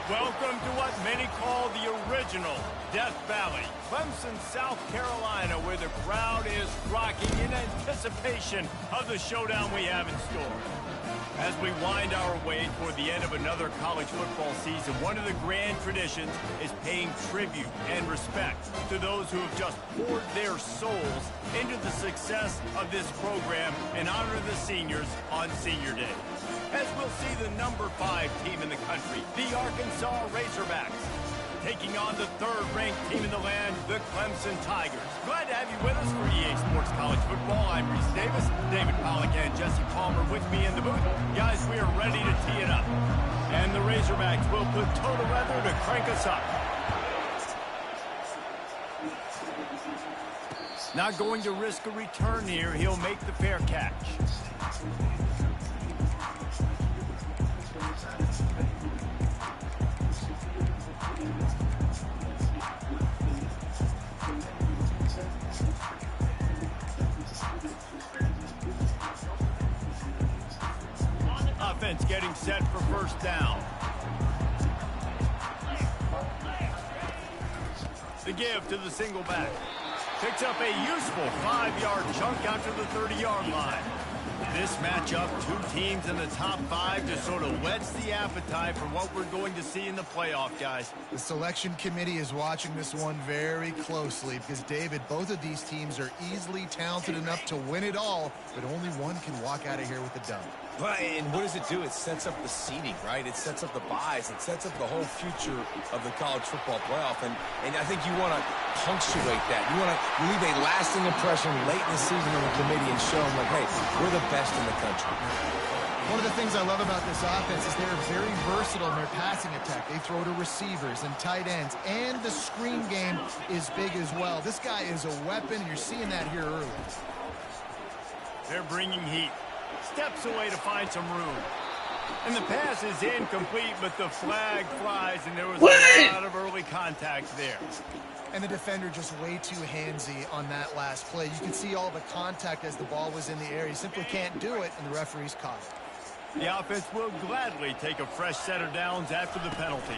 Welcome to what many call the original Death Valley, Clemson, South Carolina, where the crowd is rocking in anticipation of the showdown we have in store. As we wind our way toward the end of another college football season, one of the grand traditions is paying tribute and respect to those who have just poured their souls into the success of this program and honor the seniors on Senior Day. As we'll see the number 5 team in the country, the Arkansas Razorbacks, taking on the 3rd-ranked team in the land, the Clemson Tigers. Glad to have you with us for EA Sports College Football. I'm Reese Davis, David Pollack and Jesse Palmer with me in the booth. Guys, we are ready to tee it up. And the Razorbacks will put total weather to crank us up. Not going to risk a return here. He'll make the fair catch. Offense getting set for first down. The give to the single back. Picks up a useful 5-yard chunk out to the 30-yard line. This matchup, 2 teams in the top 5, just sort of whets the appetite for what we're going to see in the playoff, guys. The selection committee is watching this one very closely because, David, both of these teams are easily talented enough to win it all, but only one can walk out of here with a dub. And what does it do? It sets up the seeding, right? It sets up the buys. It sets up the whole future of the college football playoff. And I think you want to punctuate that. You want to leave a lasting impression late in the season on the committee and show them, like, hey, we're the best in the country. One of the things I love about this offense is they're very versatile in their passing attack. They throw to receivers and tight ends, and the screen game is big as well. This guy is a weapon, and you're seeing that here early. They're bringing heat. Steps away to find some room. And the pass is incomplete, but the flag flies, and there was a lot of early contact there. And the defender just way too handsy on that last play. You can see all the contact as the ball was in the air. He simply can't do it, and the referee's caught it. The offense will gladly take a fresh set of downs after the penalty.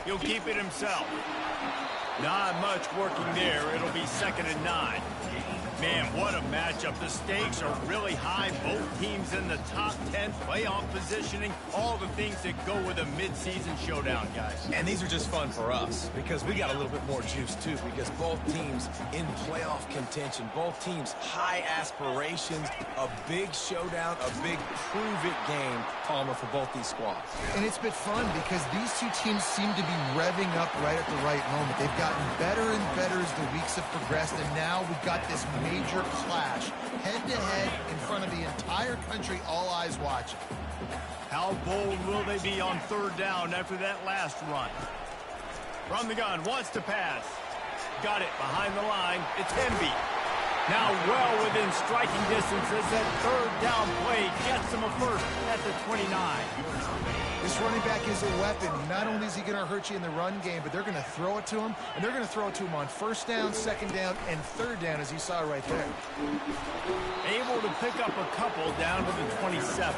He'll keep it himself. Not much working there. It'll be 2nd and 9. Man, what a matchup. The stakes are really high. Both teams in the top 10, playoff positioning, all the things that go with a midseason showdown, guys. And these are just fun for us because we got a little bit more juice, too, because both teams in playoff contention, both teams high aspirations, a big showdown, a big prove-it game, Palmer, for both these squads. And it's been fun because these two teams seem to be revving up right at the right moment. They've gotten better and better as the weeks have progressed, and now we've got this major clash, head-to-head in front of the entire country, all eyes watching. How bold will they be on 3rd down after that last run? From the gun, wants to pass. Got it behind the line. It's Hemby. Now well within striking distance as that 3rd down play gets him a first at the 29. This running back is a weapon. Not only is he going to hurt you in the run game, but they're going to throw it to him, and they're going to throw it to him on 1st down, 2nd down, and 3rd down, as you saw right there. Able to pick up a couple down to the 27.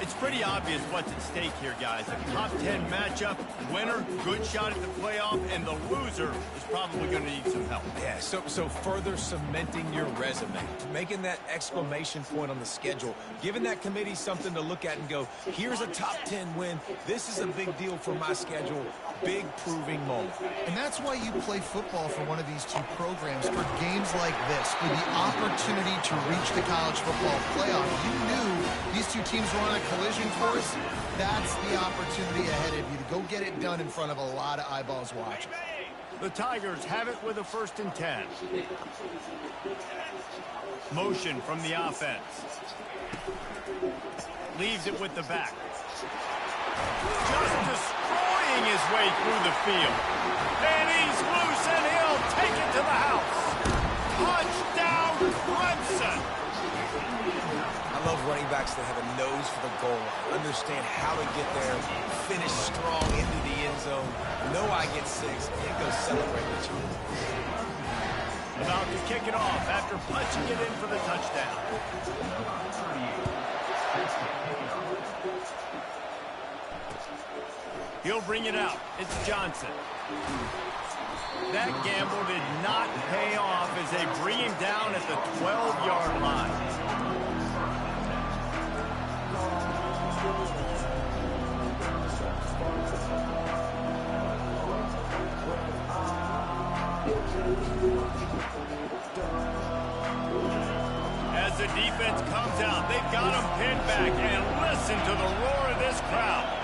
It's pretty obvious what's at stake here, guys. A top 10 matchup, winner, good shot at the playoff, and the loser is probably going to need some help. Yeah, so further cementing your resume, making that exclamation point on the schedule, giving that committee something to look at and go, here's a top 10 win. This is a big deal for my schedule. Big proving moment. And that's why you play football for one of these two programs, for games like this, for the opportunity to reach the college football playoff. You knew these two teams were on a collision course. That's the opportunity ahead of you to go get it done in front of a lot of eyeballs watching. The Tigers have it with a 1st and 10. Motion from the offense. Leaves it with the back. Just destroying flying his way through the field. And he's loose, and he'll take it to the house. Touchdown, Clemson. I love running backs that have a nose for the goal line, understand how to get there, finish strong into the end zone, know I get 6, and go celebrate with you. About to kick it off after punching it in for the touchdown. He'll bring it out. It's Johnson. That gamble did not pay off as they bring him down at the 12-yard line. As the defense comes out, they've got him pinned back, and listen to the roar of this crowd.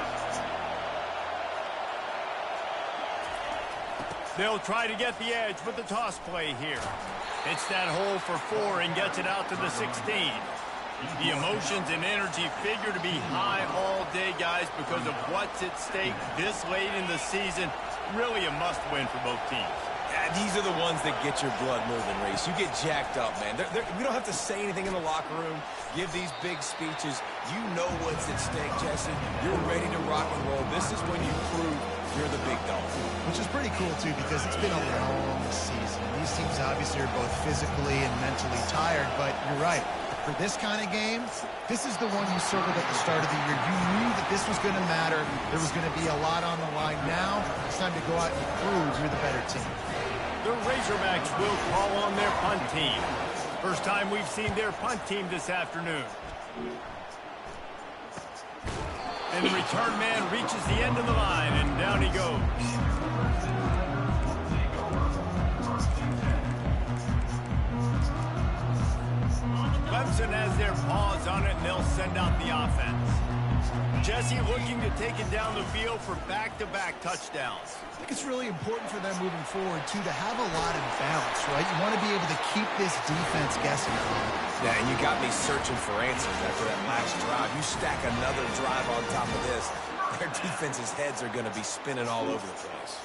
They'll try to get the edge with the toss play here. Hits that hole for 4 and gets it out to the 16. The emotions and energy figure to be high all day, guys, because of what's at stake this late in the season. Really a must-win for both teams. These are the ones that get your blood moving, Reese. You get jacked up, man. We don't have to say anything in the locker room, give these big speeches. You know what's at stake, Jesse. You're ready to rock and roll. This is when you prove you're the big dog. Which is pretty cool, too, because it's been a long season. These teams obviously are both physically and mentally tired, but you're right. For this kind of game, this is the one you circled at the start of the year. You knew that this was going to matter. There was going to be a lot on the line. Now, it's time to go out and prove you're the better team. The Razorbacks will call on their punt team. First time we've seen their punt team this afternoon. And the return man reaches the end of the line, and down he goes. Clemson has their paws on it, and they'll send out the offense. Jesse looking to take it down the field for back-to-back touchdowns. I think it's really important for them moving forward, too, to have a lot of balance, right? You want to be able to keep this defense guessing. Yeah, and you got me searching for answers after that last drive. You stack another drive on top of this, their defense's heads are going to be spinning all over the place.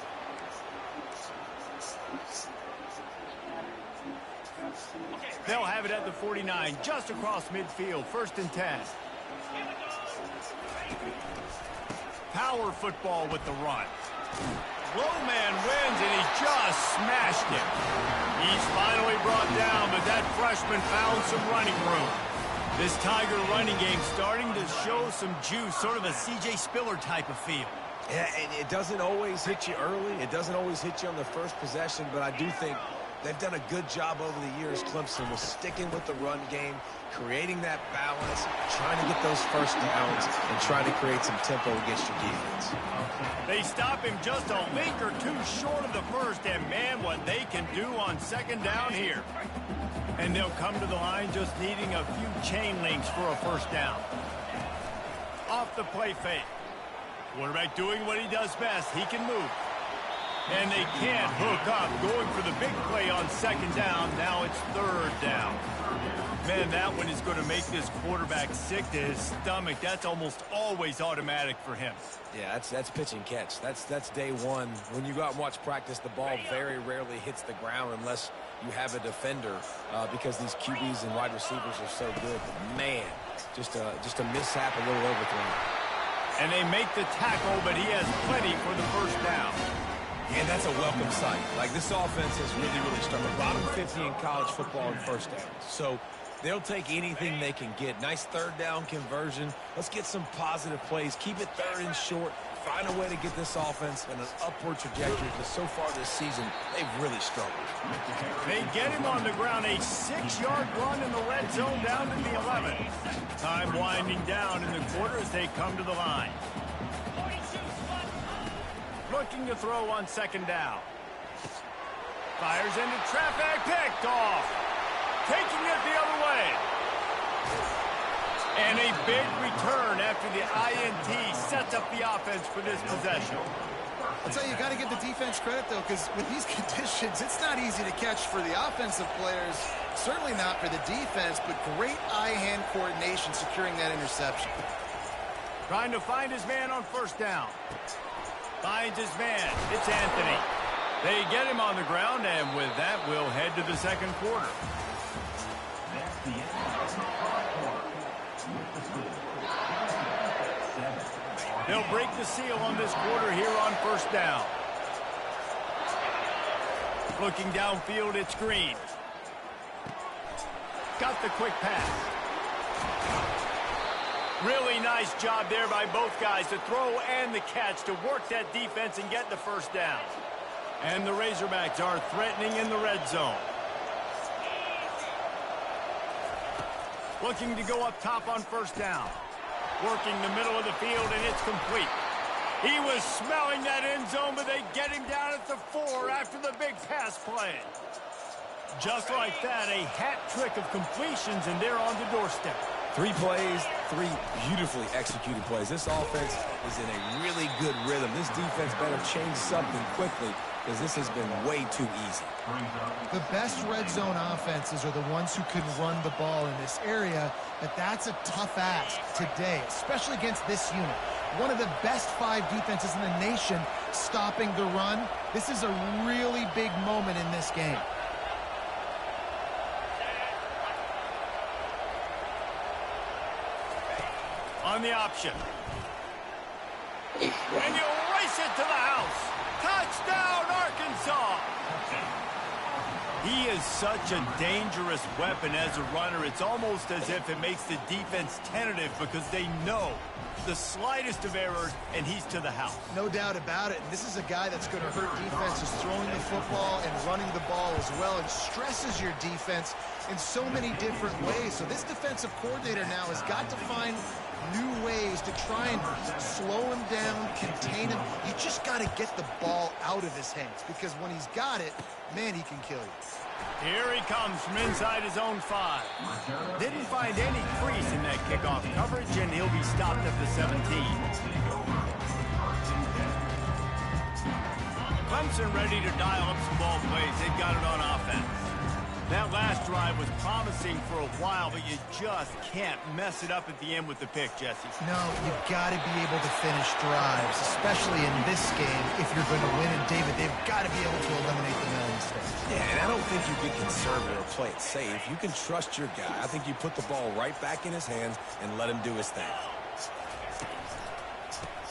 They'll have it at the 49, just across midfield, 1st and 10. Power football with the run. Low man wins, and he just smashed him. He's finally brought down, but that freshman found some running room. This Tiger running game starting to show some juice, sort of a C.J. Spiller type of feel. Yeah, and it doesn't always hit you early. It doesn't always hit you on the first possession, but I do think they've done a good job over the years, Clemson, with sticking with the run game, creating that balance, trying to get those first downs, and trying to create some tempo against your defense. They stop him just a link or two short of the first, and man, what they can do on 2nd down here. And they'll come to the line just needing a few chain links for a 1st down. Off the play fake. Quarterback doing what he does best. He can move. And they can't hook up, going for the big play on 2nd down. Now it's 3rd down. Man, that one is going to make this quarterback sick to his stomach. That's almost always automatic for him. Yeah, that's pitch and catch. That's day one. When you go out and watch practice, the ball very rarely hits the ground unless you have a defender because these QBs and wide receivers are so good. But man, just a mishap, a little overthrow. And they make the tackle, but he has plenty for the 1st down. And that's a welcome sight. Like, this offense has really struggled. Bottom 50 in college football in 1st downs. So they'll take anything they can get. Nice 3rd down conversion. Let's get some positive plays. Keep it 3rd and short. Find a way to get this offense in an upward trajectory, because so far this season, they've really struggled. They get him on the ground. A 6-yard run in the red zone down to the 11. Time winding down in the quarter as they come to the line. Looking to throw on 2nd down. Fires into traffic, picked off. Taking it the other way. And a big return after the INT sets up the offense for this possession. I'll tell you, you got to give the defense credit, though, because with these conditions, it's not easy to catch for the offensive players. Certainly not for the defense, but great eye-hand coordination securing that interception. Trying to find his man on 1st down. Finds his man. It's Anthony. They get him on the ground, and with that, we'll head to the second quarter. They'll break the seal on this quarter here on first down. Looking downfield, it's Green. Got the quick pass. Really nice job there by both guys, the throw and the catch, to work that defense and get the first down. And the Razorbacks are threatening in the red zone. Looking to go up top on first down. Working the middle of the field, and it's complete. He was smelling that end zone, but they get him down at the 4 after the big pass play. Just like that, a hat trick of completions, and they're on the doorstep. 3 plays, 3 beautifully executed plays. This offense is in a really good rhythm. This defense better change something quickly, because this has been way too easy. The best red zone offenses are the ones who can run the ball in this area, but that's a tough ask today, especially against this unit. One of the best 5 defenses in the nation stopping the run. This is a really big moment in this game. On the option. And he'll race it to the house. Touchdown, Arkansas! He is such a dangerous weapon as a runner. It's almost as if it makes the defense tentative because they know the slightest of errors, and he's to the house. No doubt about it. And this is a guy that's going to hurt defenses throwing the football and running the ball as well, and stresses your defense in so many different ways. So this defensive coordinator now has got to find new ways to try and slow him down, contain him. You just got to get the ball out of his hands, because when he's got it, man, he can kill you. Here he comes from inside his own 5. Didn't find any crease in that kickoff coverage, and he'll be stopped at the 17. Clemson ready to dial up some ball plays. They've got it on offense. That last drive was promising for a while, but you just can't mess it up at the end with the pick, Jesse. No, you've got to be able to finish drives, especially in this game. If you're going to win, and David, they've got to be able to eliminate the middle mistakes. Yeah, and I don't think you get conservative or play it safe. You can trust your guy. I think you put the ball right back in his hands and let him do his thing.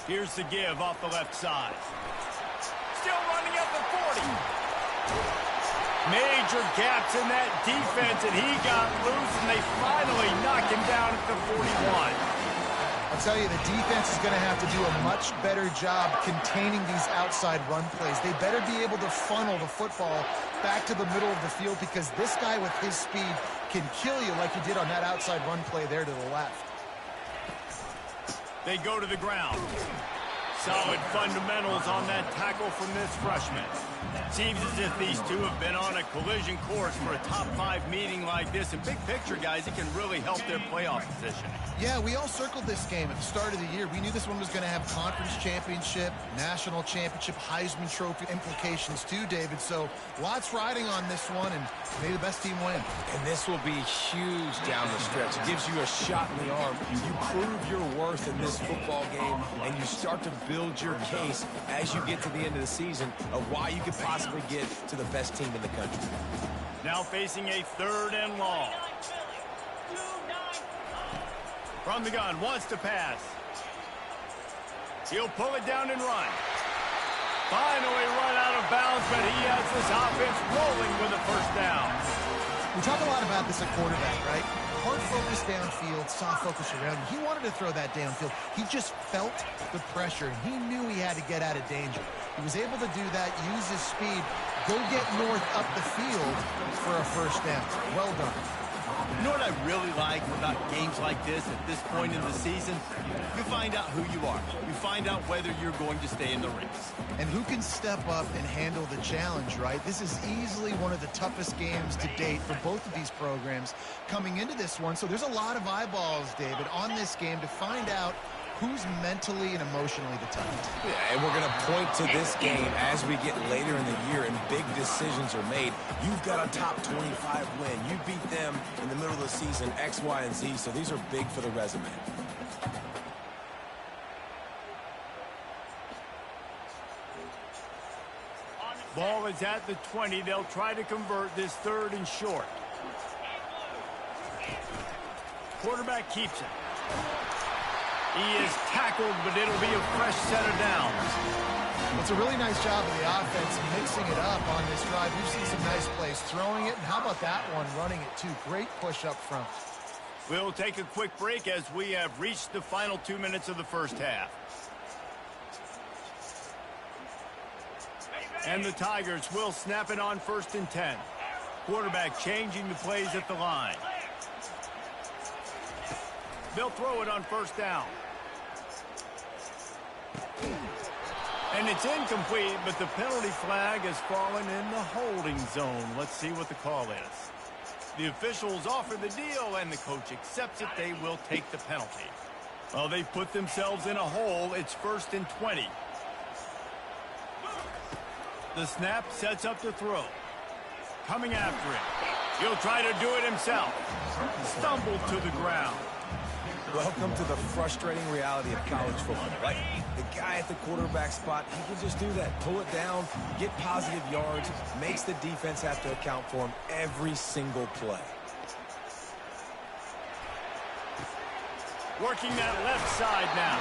Here's the give off the left side. Still running up at 40. Major gaps in that defense, and he got loose, and they finally knock him down at the 41. I'll tell you, the defense is going to have to do a much better job containing these outside run plays. They better be able to funnel the football back to the middle of the field, because this guy with his speed can kill you like he did on that outside run play there to the left. They go to the ground. Solid fundamentals on that tackle from this freshman. Seems as if these two have been on a collision course for a top 5 meeting like this. And big picture, guys, it can really help their playoff position. Yeah, we all circled this game at the start of the year. We knew this one was going to have conference championship, national championship, Heisman Trophy implications too, David. So lots riding on this one, and may the best team win. And this will be huge down the stretch. It gives you a shot in the arm. You prove your worth in this football game, and you start to build your case as you get to the end of the season of why you could possibly get to the best team in the country. Now facing a 3rd and long. From the gun, wants to pass. He'll pull it down and run. Finally run out of bounds, but he has this offense rolling with a first down. We talk a lot about this at quarterback, right? Hard focus downfield, soft focus around him. He wanted to throw that downfield. He just felt the pressure, and he knew he had to get out of danger. He was able to do that, use his speed, go get north up the field for a first down. Well done. You know what I really like about games like this at this point in the season? You find out who you are. You find out whether you're going to stay in the race. And who can step up and handle the challenge, right? This is easily one of the toughest games to date for both of these programs coming into this one. So there's a lot of eyeballs, David, on this game to find out who's mentally and emotionally the toughest. Yeah, and we're going to point to this game as we get later in the year and big decisions are made. You've got a top 25 win. You beat them in the middle of the season, X, Y, and Z, so these are big for the resume. Ball is at the 20. They'll try to convert this 3rd and short. Quarterback keeps it. He is tackled, but it'll be a fresh set of downs. It's a really nice job of the offense mixing it up on this drive. We've seen some nice plays throwing it, and how about that one running it too? Great push up front. We'll take a quick break as we have reached the final 2 minutes of the first half. And the Tigers will snap it on 1st and 10. Quarterback changing the plays at the line. They'll throw it on 1st down. And it's incomplete, but the penalty flag has fallen in the holding zone. Let's see what the call is. The officials offer the deal, and the coach accepts it. They will take the penalty. Well, they've put themselves in a hole. It's 1st and 20. The snap sets up the throw. Coming after it. He'll try to do it himself. Stumbled to the ground. Welcome to the frustrating reality of college football, right? The guy at the quarterback spot, he can just do that. Pull it down, get positive yards, makes the defense have to account for him every single play. Working that left side now.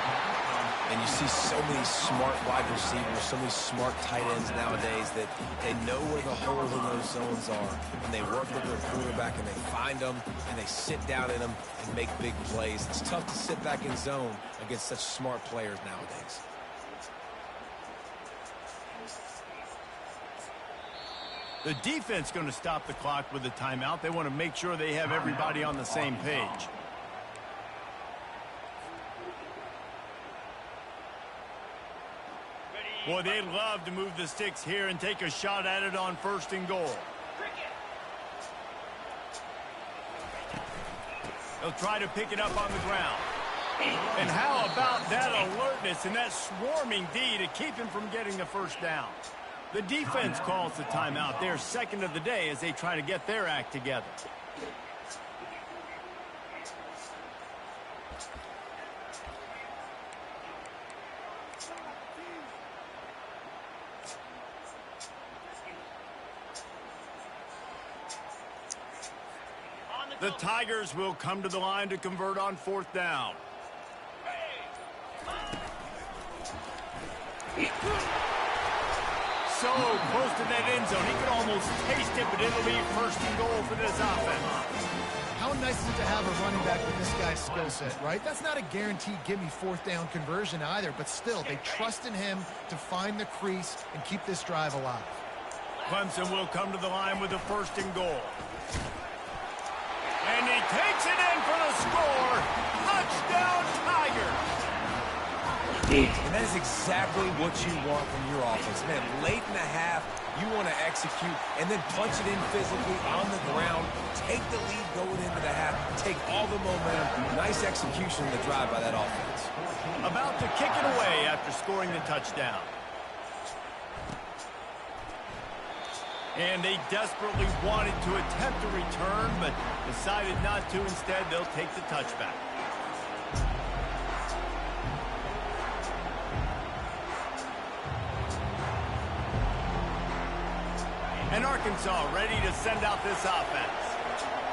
And you see so many smart wide receivers, so many smart tight ends nowadays that they know where the holes in those zones are. And they work with their quarterback and they find them and they sit down in them and make big plays. It's tough to sit back in zone against such smart players nowadays. The defense going to stop the clock with a timeout. They want to make sure they have everybody on the same page. Boy, they'd love to move the sticks here and take a shot at it on 1st and goal. They'll try to pick it up on the ground. And how about that alertness and that swarming D to keep him from getting the 1st down? The defense calls the timeout. They're 2nd of the day as they try to get their act together. The Tigers will come to the line to convert on 4th down. So close to that end zone. He could almost taste it, but it'll be 1st and goal for this offense. How nice is it to have a running back with this guy's skill set, right? That's not a guaranteed give-me 4th down conversion either, but still, they trust in him to find the crease and keep this drive alive. Clemson will come to the line with a 1st and goal. And he takes it in for the score. Touchdown, Tigers. And that is exactly what you want from your offense. Man, late in the half, you want to execute and then punch it in physically on the ground. Take the lead going into the half. Take all the momentum. Nice execution in the drive by that offense. About to kick it away after scoring the touchdown. And they desperately wanted to attempt a return, but decided not to. Instead, they'll take the touchback. And Arkansas ready to send out this offense.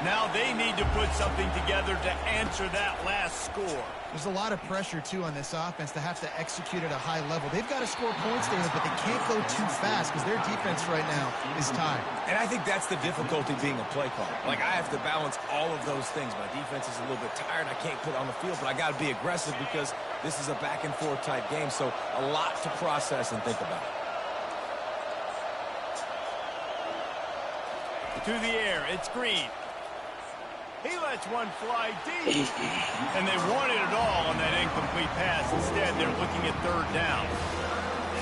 Now they need to put something together to answer that last score. There's a lot of pressure, too, on this offense to have to execute at a high level. They've got to score points, David, but they can't go too fast because their defense right now is tired. And I think that's the difficulty being a play caller. Like, I have to balance all of those things. My defense is a little bit tired. I can't put it on the field, but I got to be aggressive because this is a back-and-forth type game, so a lot to process and think about. To the air, it's Green. He lets one fly deep. And they wanted it all on that incomplete pass. Instead, they're looking at 3rd down.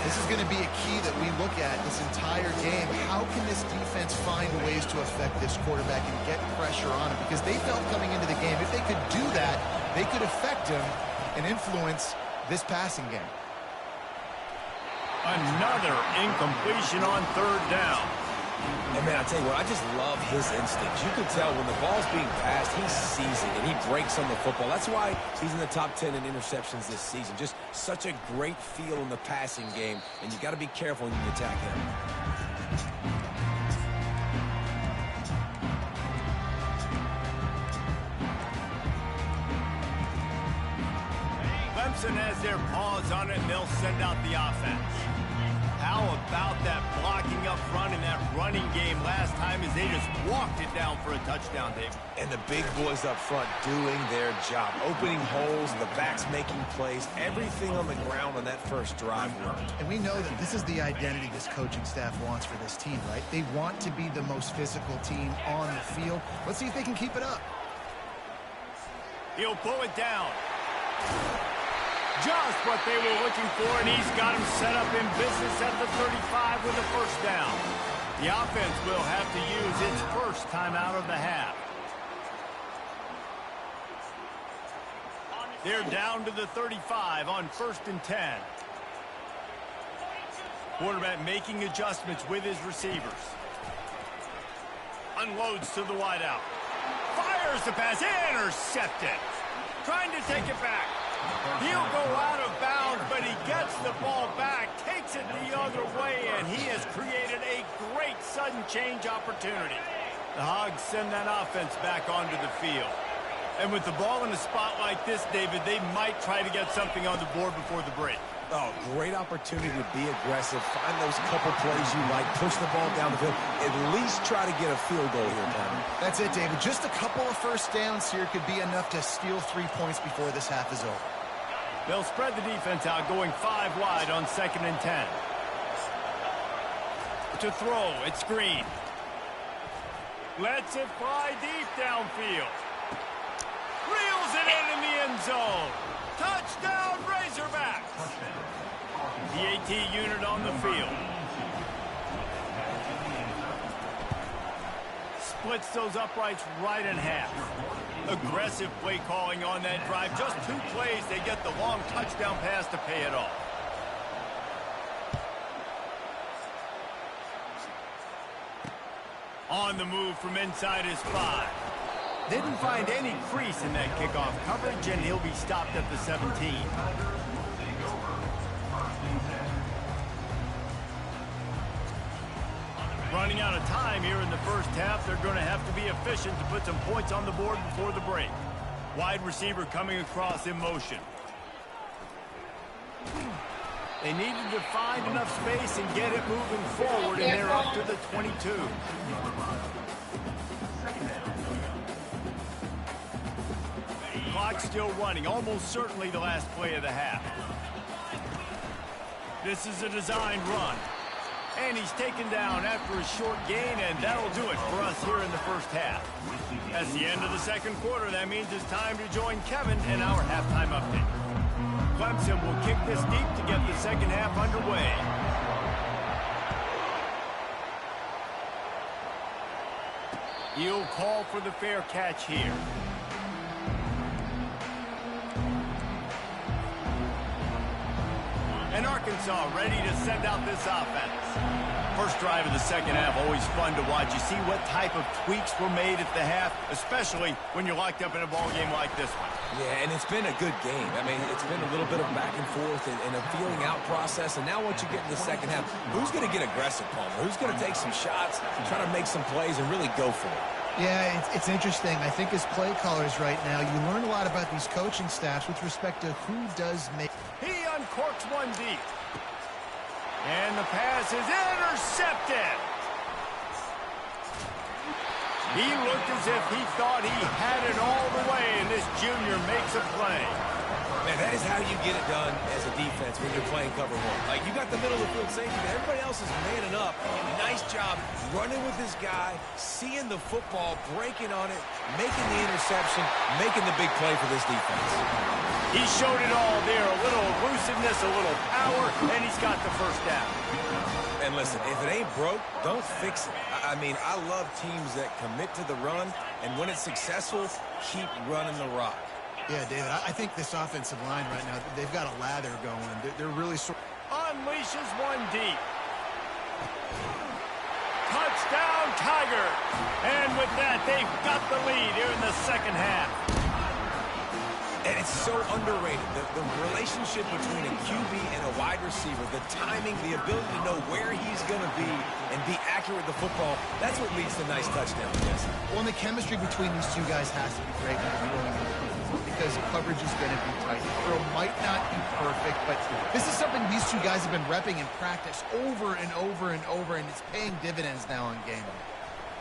This is going to be a key that we look at this entire game. How can this defense find ways to affect this quarterback and get pressure on him? Because they felt coming into the game, if they could do that, they could affect him and influence this passing game. Another incompletion on 3rd down. And, man, I tell you what, I just love his instincts. You can tell when the ball's being passed, he sees it, and he breaks on the football. That's why he's in the top 10 in interceptions this season. Just such a great feel in the passing game, and you got to be careful when you attack him. Clemson has their paws on it, and they'll send out the offense. How about that blocking up front in that running game last time as they just walked it down for a touchdown, Dave? And the big boys up front doing their job, opening holes, the backs making plays, everything on the ground on that first drive worked. And we know that this is the identity this coaching staff wants for this team, right? They want to be the most physical team on the field. Let's see if they can keep it up. He'll pull it down. Just what they were looking for, and he's got him set up in business at the 35 with a first down. The offense will have to use its first timeout of the half. They're down to the 35 on 1st and 10. Quarterback making adjustments with his receivers. Unloads to the wideout. Fires the pass, intercepted. Trying to take it back. He'll go out of bounds, but he gets the ball back, takes it the other way, and he has created a great sudden change opportunity. The Hogs send that offense back onto the field. And with the ball in a spot like this, David, they might try to get something on the board before the break. Oh, great opportunity to be aggressive, find those couple plays you like, push the ball down the field, at least try to get a field goal here, Tommy. That's it, David. Just a couple of first downs here could be enough to steal 3 points before this half is over. They'll spread the defense out, going 5 wide on 2nd and 10. To throw, it's Green. Lets it fly deep downfield. Reels it in the end zone. Touchdown, Razorbacks. The AT unit on the field. Splits those uprights right in half. Aggressive play calling on that drive. Just 2 plays, they get the long touchdown pass to pay it off. On the move from inside his 5. Didn't find any crease in that kickoff coverage, and he'll be stopped at the 17. Running out of time here in the first half. They're going to have to be efficient to put some points on the board before the break. Wide receiver coming across in motion. They needed to find enough space and get it moving forward, and they're up to the 22. Clock still running, almost certainly the last play of the half. This is a designed run. And he's taken down after a short gain, and that'll do it for us here in the first half. That's the end of the second quarter. That means it's time to join Kevin in our halftime update. Clemson will kick this deep to get the second half underway. He'll call for the fair catch here. And Arkansas ready to send out this offense. First drive of the second half, always fun to watch. You see what type of tweaks were made at the half, especially when you're locked up in a ball game like this one. Yeah, and it's been a good game. I mean, it's been a little bit of back and forth and a feeling out process. And now once you get in the second half, who's going to get aggressive, Palmer? Who's going to take some shots, try to make some plays, and really go for it? Yeah, it's interesting. I think as play callers right now, you learn a lot about these coaching staffs with respect to who does make. He uncorks one deep. And the pass is intercepted. He looked as if he thought he had it all the way, and this junior makes a play. Man, that is how you get it done as a defense when you're playing cover 1. Like, you got the middle of the field safety, but everybody else is manning up. Nice job running with this guy, seeing the football, breaking on it, making the interception, making the big play for this defense. He showed it all there, a little elusiveness, a little power, and he's got the first down. And listen, if it ain't broke, don't fix it. I mean, I love teams that commit to the run, and when it's successful, keep running the rock. Yeah, David, I think this offensive line right now, they've got a lather going. They're really unleashes one deep. Touchdown, Tiger. And with that, they've got the lead here in the second half. And it's so underrated, the relationship between a QB and a wide receiver, the timing, the ability to know where he's going to be and be accurate with the football, that's what leads to nice touchdowns. Well, and the chemistry between these two guys has to be great when they're going into the because coverage is going to be tight. The throw might not be perfect, but this is something these two guys have been repping in practice over and over and over, and it's paying dividends now on game day.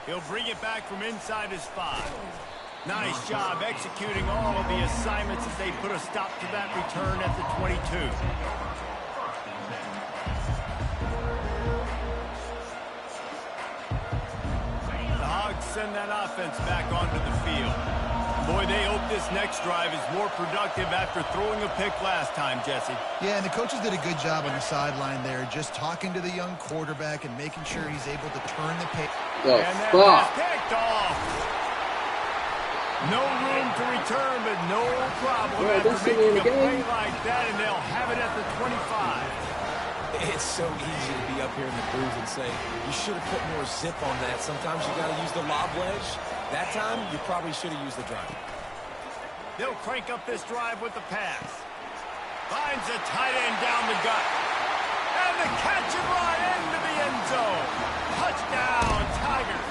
He'll bring it back from inside his 5. Nice job executing all of the assignments as they put a stop to that return at the 22. The Hogs send that offense back onto the field. Boy, they hope this next drive is more productive after throwing a pick last time, Jesse. Yeah, and the coaches did a good job on the sideline there, just talking to the young quarterback and making sure he's able to turn the pace. And that pass picked off. No room to return, but no problem after making a play like that, and they'll have it at the 25. It's so easy to be up here in the booth and say, you should have put more zip on that. Sometimes you got to use the lob wedge. That time, you probably should have used the drive. They'll crank up this drive with the pass. Finds a tight end down the gut. And the catch and run into the end zone. Touchdown, Tigers.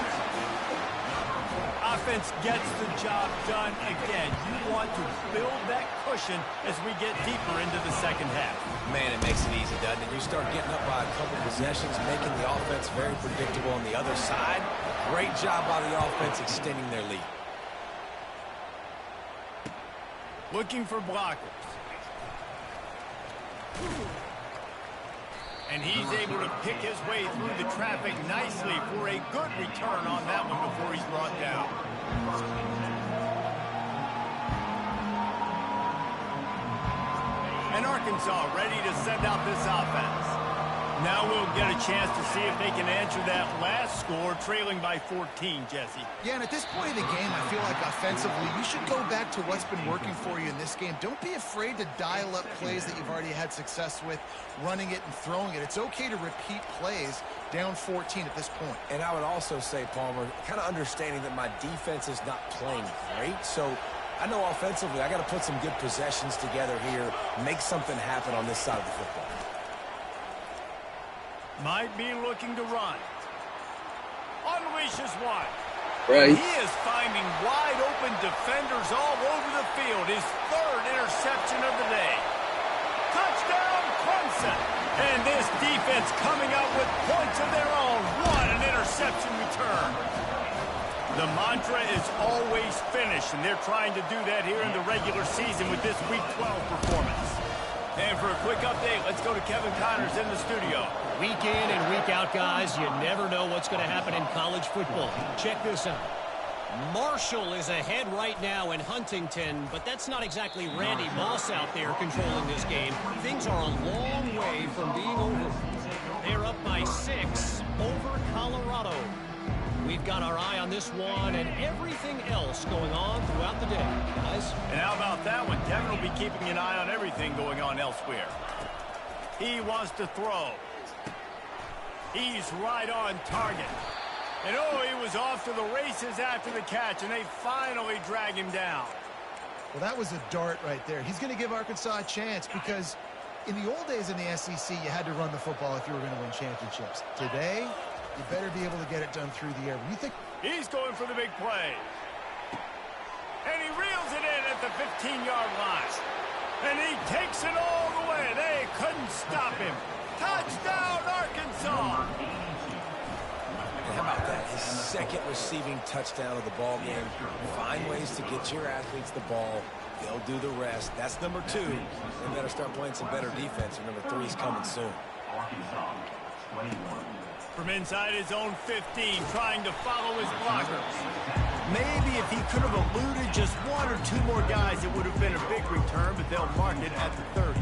Offense gets the job done again. You want to build that cushion as we get deeper into the second half. Man, it makes it easy, doesn't it? You start getting up by a couple possessions, making the offense very predictable on the other side. Great job by the offense extending their lead. Looking for blockers. And he's able to pick his way through the traffic nicely for a good return on that one before he's brought down. And Arkansas ready to send out this offense. Now we'll get a chance to see if they can answer that last score, trailing by 14, Jesse. Yeah, and at this point of the game, I feel like offensively, you should go back to what's been working for you in this game. Don't be afraid to dial up plays that you've already had success with, running it and throwing it. It's okay to repeat plays down 14 at this point. And I would also say, Palmer, kind of understanding that my defense is not playing great, so I know offensively I got to put some good possessions together here, make something happen on this side of the football. Might be looking to run. Unleashes one. Right. He is finding wide open defenders all over the field. His 3rd interception of the day. Touchdown, Clemson. And this defense coming out with points of their own. What an interception return. The mantra is always finish, and they're trying to do that here in the regular season with this Week 12 performance. And for a quick update, let's go to Kevin Connors in the studio. Week in and week out, guys, you never know what's going to happen in college football. Check this out. Marshall is ahead right now in Huntington, but that's not exactly Randy Moss out there controlling this game. Things are a long way from being over. They're up by 6 over Colorado. We've got our eye on this one and everything else going on throughout the day, guys. And how about that one? Devin will be keeping an eye on everything going on elsewhere. He wants to throw. He's right on target. And oh, he was off to the races after the catch, and they finally drag him down. Well, that was a dart right there. He's going to give Arkansas a chance because in the old days in the SEC, you had to run the football if you were going to win championships. Today, you better be able to get it done through the air. What do you think? He's going for the big play. And he reels it in at the 15-yard line. And he takes it all the way. They couldn't stop him. Touchdown, Arkansas! And how about that? His 2nd receiving touchdown of the ball game. Find ways to get your athletes the ball. They'll do the rest. That's number 2. They better start playing some better defense. And number 3 is coming soon. From inside his own 15, trying to follow his blockers. Maybe if he could have eluded just 1 or 2 more guys, it would have been a big return, but they'll mark it at the 30.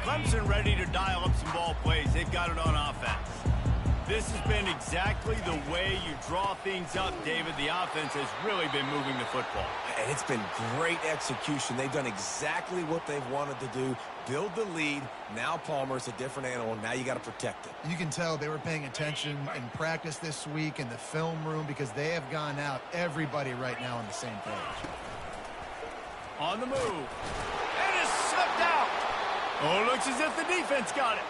Clemson ready to dial up some ball plays. They've got it on offense. This has been exactly the way you draw things up, David. The offense has really been moving the football. And it's been great execution. They've done exactly what they've wanted to do. Build the lead. Now Palmer's a different animal. Now you got to protect it. You can tell they were paying attention in practice this week in the film room because they have gone out, everybody right now on the same page. On the move. And it's slipped out. Oh, looks as if the defense got it.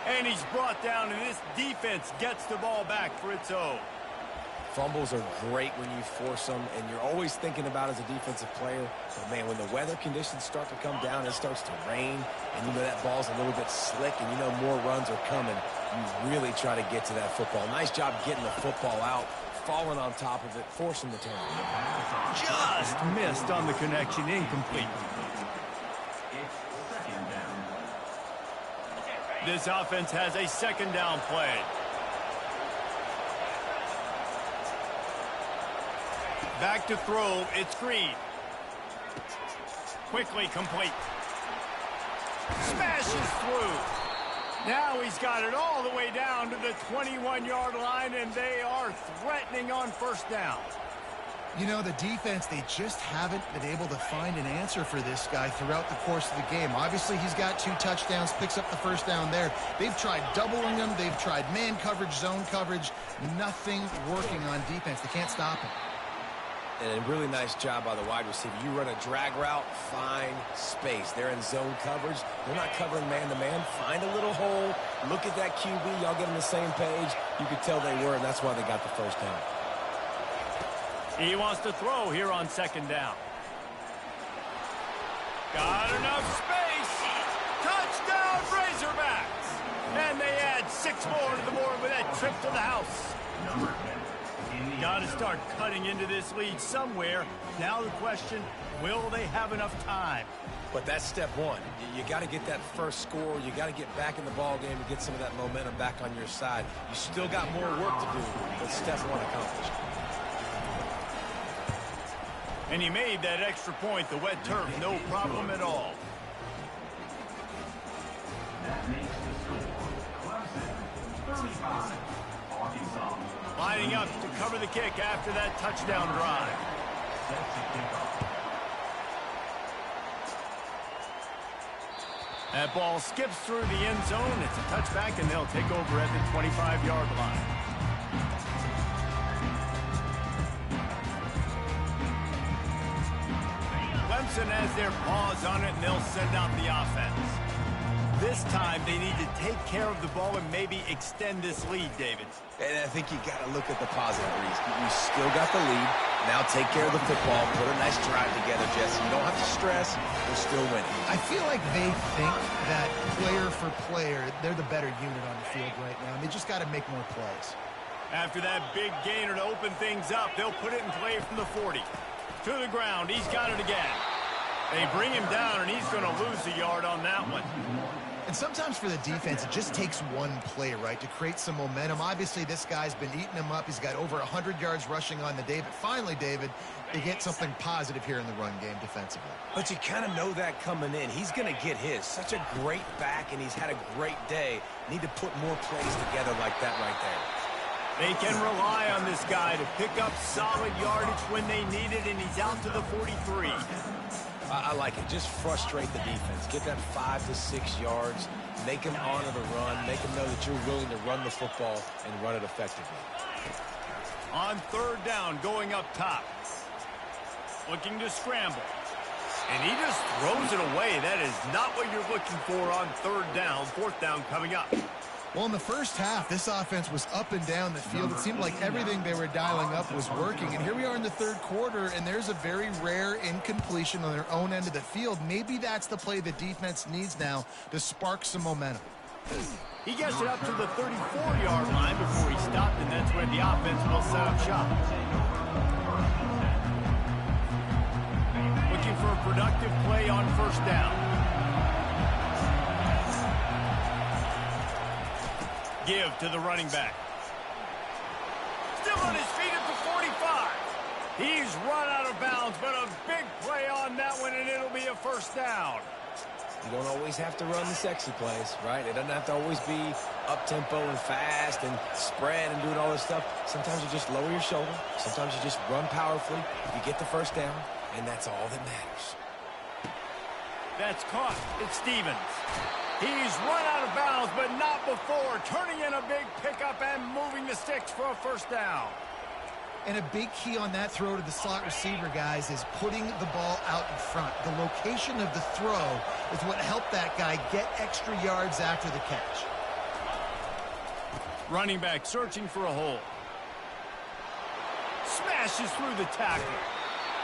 And he's brought down, and this defense gets the ball back for its own. fumbles are great when you force them, and you're always thinking about as a defensive player. But, man, when the weather conditions start to come down, it starts to rain, and you know that ball's a little bit slick, and you know more runs are coming, you really try to get to that football. Nice job getting the football out, falling on top of it, forcing the turnover. Just missed on the connection, incomplete. This offense has a second down play. Back to throw, it's Green. Quickly complete. Smashes through. Now he's got it all the way down to the 21-yard line, and they are threatening on first down. You know, the defense, they just haven't been able to find an answer for this guy throughout the course of the game. Obviously, he's got 2 touchdowns, picks up the first down there. They've tried doubling him. They've tried man coverage, zone coverage. Nothing working on defense. They can't stop him. And a really nice job by the wide receiver. You run a drag route, find space. They're in zone coverage. They're not covering man-to-man. Find a little hole. Look at that QB. Y'all get on the same page. You could tell they were, and that's why they got the first down. He wants to throw here on second down. Got enough space. Touchdown, Razorbacks. And they add 6 more to the board with that trip to the house. Got to start cutting into this lead somewhere. Now the question, will they have enough time? But that's step one. You got to get that first score. You got to get back in the ball game and get some of that momentum back on your side. You still got more work to do, but step one accomplished. And he made that extra point, the wet turf, no problem at all. Lining up to cover the kick after that touchdown drive. That ball skips through the end zone. It's a touchback, and they'll take over at the 25-yard line. Clemson has their paws on it, and they'll send out the offense. This time, they need to take care of the ball and maybe extend this lead, David. And I think you got to look at the positive, Reese. You still got the lead. Now take care of the football. Put a nice drive together, Jesse. You don't have to stress. We're still winning. I feel like they think that player for player, they're the better unit on the field right now, and they just got to make more plays. After that big gainer to open things up, they'll put it in play from the 40. To the ground. He's got it again. They bring him down, and he's going to lose a yard on that one. And sometimes for the defense, it just takes one play, right, to create some momentum. Obviously, this guy's been eating him up. He's got over 100 yards rushing on the day. But finally, David, they get something positive here in the run game defensively. But you kind of know that coming in. He's going to get his. Such a great back, and he's had a great day. Need to put more plays together like that right there. They can rely on this guy to pick up solid yardage when they need it, and he's out to the 43. I like it. Just frustrate the defense. Get that 5 to 6 yards. Make them honor the run. Make them know that you're willing to run the football and run it effectively. On third down, going up top. Looking to scramble. And he just throws it away. That is not what you're looking for on third down. Fourth down coming up. Well, in the first half, this offense was up and down the field. It seemed like everything they were dialing up was working. And here we are in the third quarter, and there's a very rare incompletion on their own end of the field. Maybe that's the play the defense needs now to spark some momentum. He gets it up to the 34-yard line before he stopped, and that's where the offense will set up shop. Looking for a productive play on first down. Give to the running back. Still on his feet at the 45. He's run out of bounds, but a big play on that one, and it'll be a first down. You don't always have to run the sexy plays, right? It doesn't have to always be up-tempo and fast and spread and doing all this stuff. Sometimes you just lower your shoulder. Sometimes you just run powerfully. You get the first down, and that's all that matters. That's caught. It's Stevens. He's run out of bounds, but not before. Turning in a big pickup and moving the sticks for a first down. And a big key on that throw to the slot receiver, guys, is putting the ball out in front. The location of the throw is what helped that guy get extra yards after the catch. Running back searching for a hole. smashes through the tackle.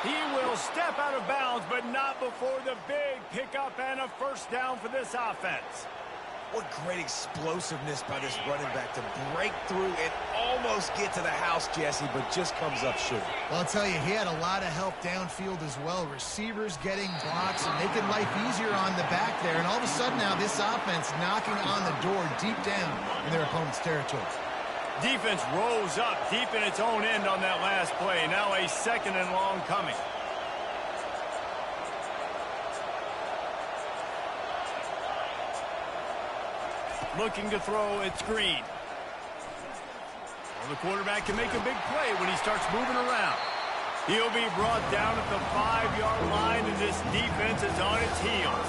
He will step out of bounds, but not before the big pickup and a first down for this offense. What great explosiveness by this running back to break through and almost get to the house, Jesse, but just comes up short. Well, I'll tell you, he had a lot of help downfield as well. Receivers getting blocks and making life easier on the back there. And all of a sudden now, this offense knocking on the door deep down in their opponent's territory. Defense rose up deep in its own end on that last play. Now a second and long coming. Looking to throw, it's Green. Well, the quarterback can make a big play when he starts moving around. He'll be brought down at the 5-yard line, and this defense is on its heels.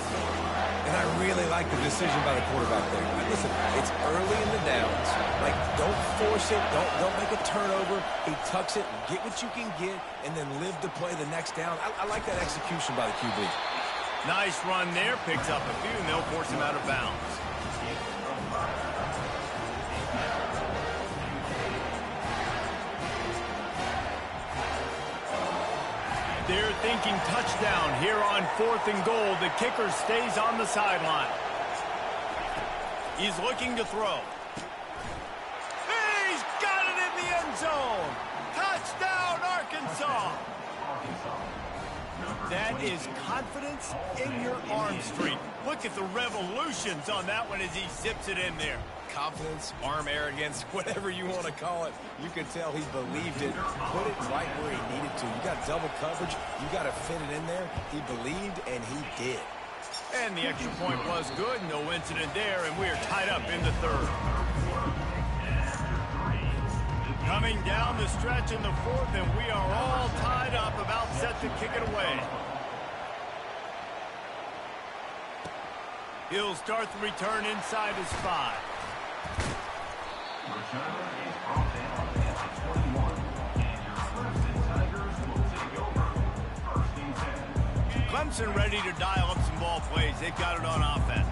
And I really like the decision by the quarterback there. Listen, it's early in the downs. Like, don't force it. Don't make a turnover. He tucks it, get what you can get, and then live to play the next down. I like that execution by the QB. Nice run there. Picks up a few, and they'll force him out of bounds. They're thinking touchdown here on 4th and goal. The kicker stays on the sideline. He's looking to throw. He's got it in the end zone. Touchdown, Arkansas. That is confidence in your arm strength. Look at the revolutions on that one as he zips it in there. Confidence, arm arrogance, whatever you want to call it. You can tell he believed it, put it right where he needed to. You got double coverage, you got to fit it in there. He believed, and he did. And the extra point was good, no incident there, and we are tied up in the third. Coming down the stretch in the fourth, and we are all tied up, about set to kick it away. He'll start the return inside his 5. Clemson ready to dial up some ball plays. They've got it on offense.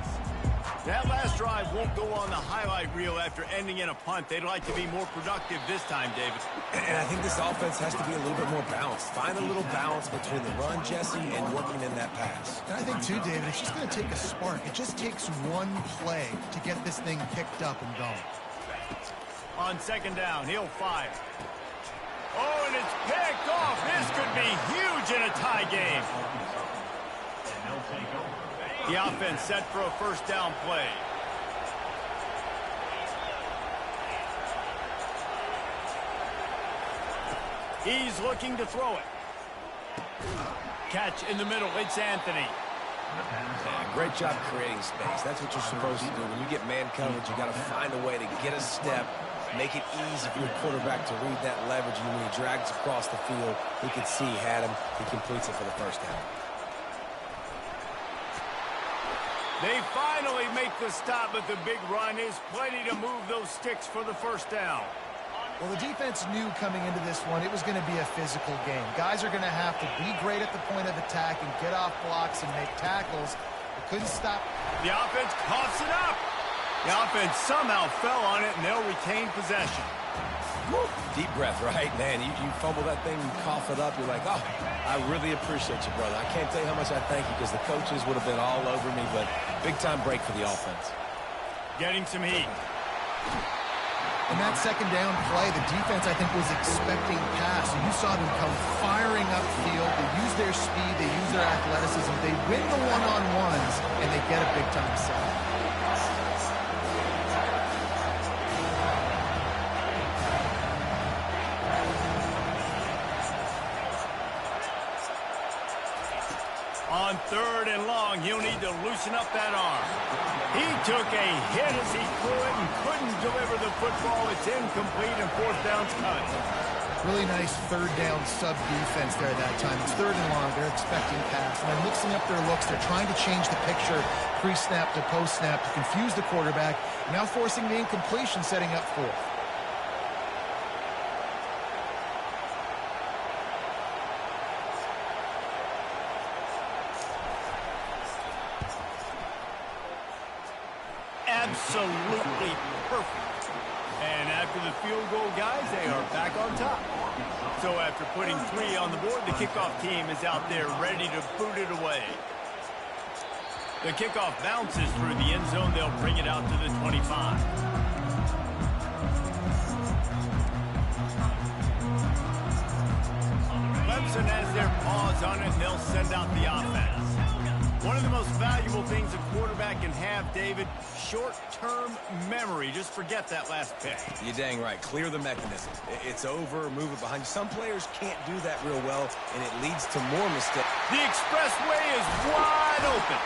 That last drive won't go on the highlight reel after ending in a punt. They'd like to be more productive this time, David. And I think this offense has to be a little bit more balanced. Find a little balance between the run, Jesse, and working in that pass. And I think, too, David, it's just going to take a spark. It just takes one play to get this thing picked up and going. On second down, he'll fire. Oh, and it's picked off. This could be huge in a tie game. The offense set for a first down play. He's looking to throw it. Catch in the middle. It's Anthony. Yeah, great job creating space. That's what you're supposed to do. When you get man coverage, you got to find a way to get a step, make it easy for your quarterback to read that leverage. And when he drags across the field, he can see he had him. He completes it for the first down. They finally make the stop, but the big run is plenty to move those sticks for the first down. Well, the defense knew coming into this one it was going to be a physical game. Guys are going to have to be great at the point of attack and get off blocks and make tackles. They couldn't stop. The offense coughs it up. The offense somehow fell on it, and they'll retain possession. Woo. Deep breath, right? Man, you fumble that thing, you cough it up, you're like, oh, I really appreciate you, brother. I can't tell you how much I thank you because the coaches would have been all over me, but big-time break for the offense. Getting some heat. In that second down play, the defense, I think, was expecting pass. And you saw them come firing upfield. They use their speed. They use their athleticism. They win the one-on-ones, and they get a big-time sack. On third and long, he'll need to loosen up that arm. He took a hit as he threw it and couldn't deliver the football. It's incomplete and fourth down's cut. Really nice third down sub defense there at that time. It's third and long. They're expecting pass. And they're mixing up their looks. They're trying to change the picture pre-snap to post-snap to confuse the quarterback. Now forcing the incompletion, setting up fourth. Absolutely perfect. And after the field goal, guys, they are back on top. So after putting 3 on the board, the kickoff team is out there ready to boot it away. The kickoff bounces through the end zone. They'll bring it out to the 25. Clemson has their paws on it, and they'll send out the offense. One of the most valuable things a quarterback can have, David, short-term memory. Just forget that last pick. You're dang right. Clear the mechanism. It's over, move it behind you. Some players can't do that real well, and it leads to more mistakes. The expressway is wide open.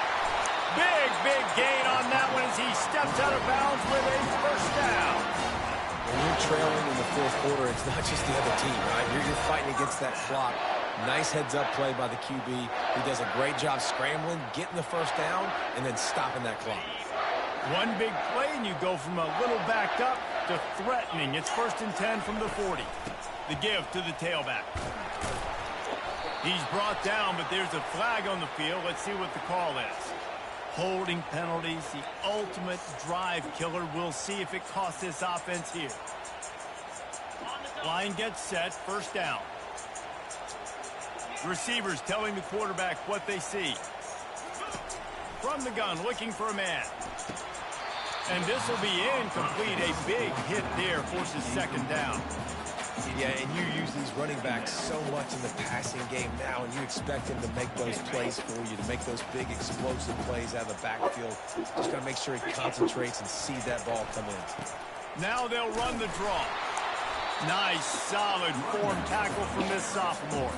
Big gain on that one as he steps out of bounds with a first down. When you're trailing in the fourth quarter, it's not just the other team, right? You're fighting against that clock. Nice heads-up play by the QB. He does a great job scrambling, getting the first down, and then stopping that clock. One big play, and you go from a little backed up to threatening. It's 1st and 10 from the 40. The give to the tailback. He's brought down, but there's a flag on the field. Let's see what the call is. Holding penalties, the ultimate drive killer. We'll see if it costs this offense here. Line gets set, first down. Receivers telling the quarterback what they see. From the gun, looking for a man. And this will be incomplete. A big hit there forces second down. Yeah, and you use these running backs so much in the passing game now, and you expect them to make those plays for you, to make those big explosive plays out of the backfield. Just got to make sure he concentrates and sees that ball come in. Now they'll run the draw. Nice, solid form tackle from this sophomore.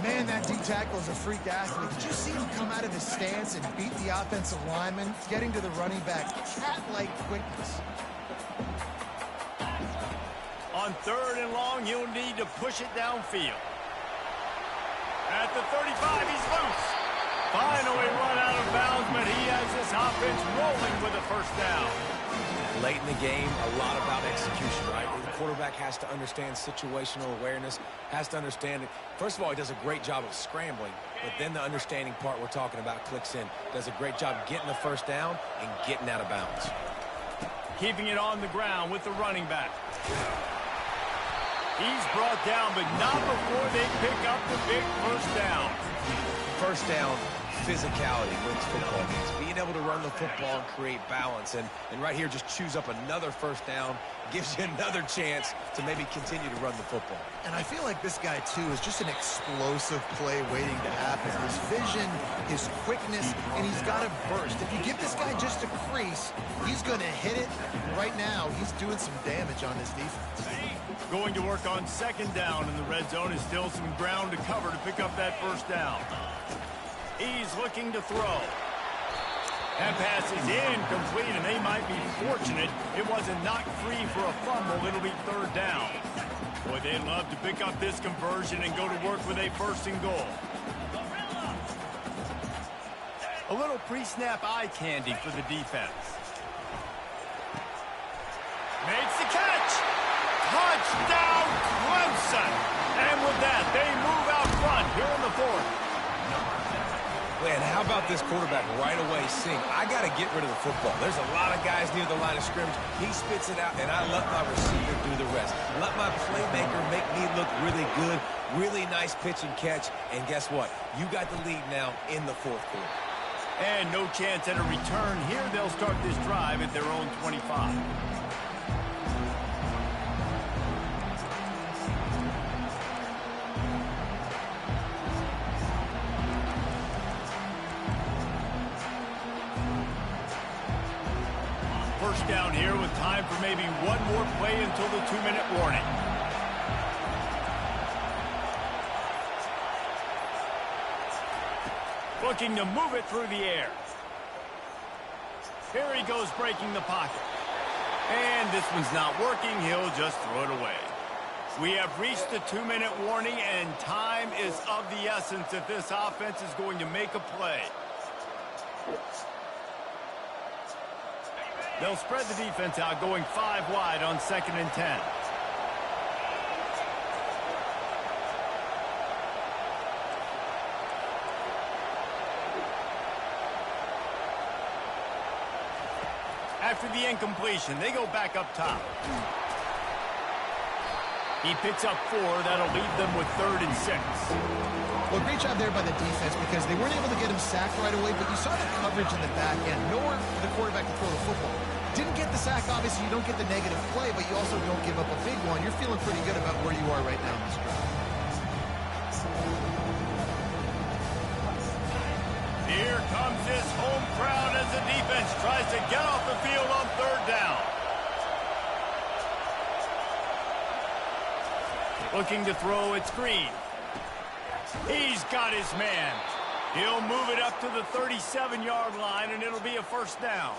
Man, that D tackle is a freak athlete. Did you see him come out of his stance and beat the offensive lineman, getting to the running back? Cat-like quickness. On 3rd and long, he'll need to push it downfield. At the 35, he's loose. Finally run out of bounds, but he has this offense rolling with a first down. Late in the game, a lot about execution, right? The quarterback has to understand situational awareness, has to understand it. First of all, he does a great job of scrambling, but then the understanding part we're talking about clicks in. Does a great job getting the first down and getting out of bounds. Keeping it on the ground with the running back. He's brought down, but not before they pick up the big first down. First down, physicality wins football games. Being able to run the football and create balance. And right here, just choose up another first down. Gives you another chance to maybe continue to run the football. And I feel like this guy, too, is just an explosive play waiting to happen. His vision, his quickness, and he's got a burst. If you give this guy just a crease, he's going to hit it. Right now, he's doing some damage on this defense. Going to work on second down in the red zone. Is still some ground to cover to pick up that first down. He's looking to throw. That pass is incomplete, and they might be fortunate it wasn't knocked free for a fumble. It'll be 3rd down. Boy, they'd love to pick up this conversion and go to work with a 1st and goal. A little pre-snap eye candy for the defense. Makes the catch. Touchdown, Clemson. And with that, they move out front here in the 4th. Man, how about this quarterback right away saying, I got to get rid of the football. There's a lot of guys near the line of scrimmage. He spits it out, and I let my receiver do the rest. Let my playmaker make me look really good. Really nice pitch and catch. And guess what? You got the lead now in the 4th quarter. And no chance at a return here. They'll start this drive at their own 25. First down here with time for maybe one more play until the 2-minute warning. Looking to move it through the air. Here he goes, breaking the pocket. And this one's not working. He'll just throw it away. We have reached the 2-minute warning, and time is of the essence if this offense is going to make a play. They'll spread the defense out, going 5 wide on 2nd and 10. After the incompletion, they go back up top. He picks up 4. That'll leave them with 3rd and 6. Well, great job there by the defense because they weren't able to get him sacked right away, but you saw the coverage in the back end. Nowhere for the quarterback to throw the football. Didn't get the sack, obviously. You don't get the negative play, but you also don't give up a big one. You're feeling pretty good about where you are right now in this drive. Here comes this home crowd as the defense tries to get off the field on 3rd down. Looking to throw, it's Green. He's got his man. He'll move it up to the 37-yard line, and it'll be a 1st down.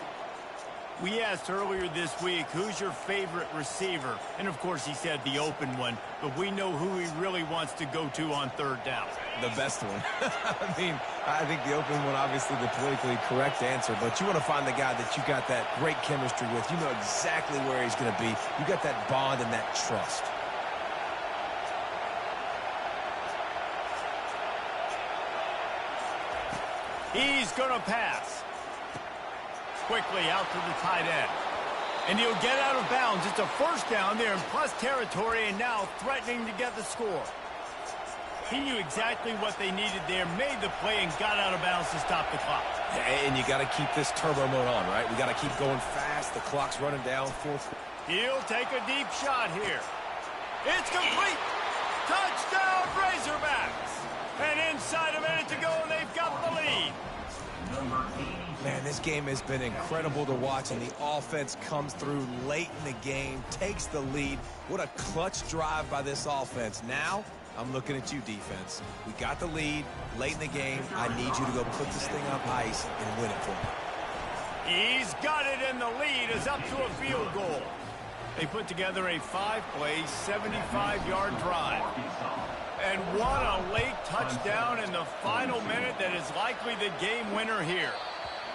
We asked earlier this week, who's your favorite receiver? And, of course, he said the open one. But we know who he really wants to go to on 3rd down. The best one. I think the open one, obviously the politically correct answer, but you want to find the guy that you got that great chemistry with. You know exactly where he's going to be. You got that bond and that trust. He's going to pass. Quickly out to the tight end. And he'll get out of bounds. It's a 1st down there in plus territory and now threatening to get the score. He knew exactly what they needed there, made the play, and got out of bounds to stop the clock. And you got to keep this turbo mode on, right? We got to keep going fast. The clock's running down. 4th. He'll take a deep shot here. It's complete. Touchdown, Razorbacks. And inside a minute to go, and they've got the lead. Man, this game has been incredible to watch, and the offense comes through late in the game, takes the lead. What a clutch drive by this offense. Now, I'm looking at you, defense. We got the lead late in the game. I need you to go put this thing on ice and win it for me. He's got it, and the lead is up to a field goal. They put together a 5-play, 75-yard drive. And what a late touchdown in the final minute that is likely the game winner here.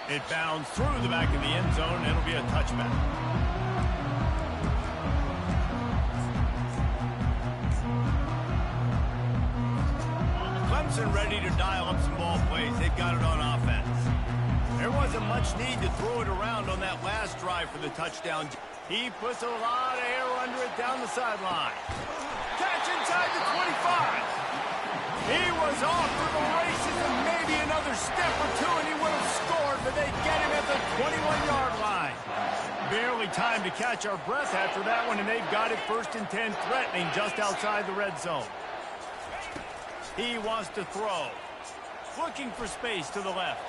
It bounds through the back of the end zone, and it'll be a touchback. Clemson ready to dial up some ball plays. They've got it on offense. There wasn't much need to throw it around on that last drive for the touchdown. He puts a lot of air under it down the sideline. Catch inside the 25. He was off to the races and maybe another step or two and he would have scored, but they get him at the 21-yard line. Barely time to catch our breath after that one, and they've got it 1st and 10, threatening just outside the red zone. He wants to throw. Looking for space to the left.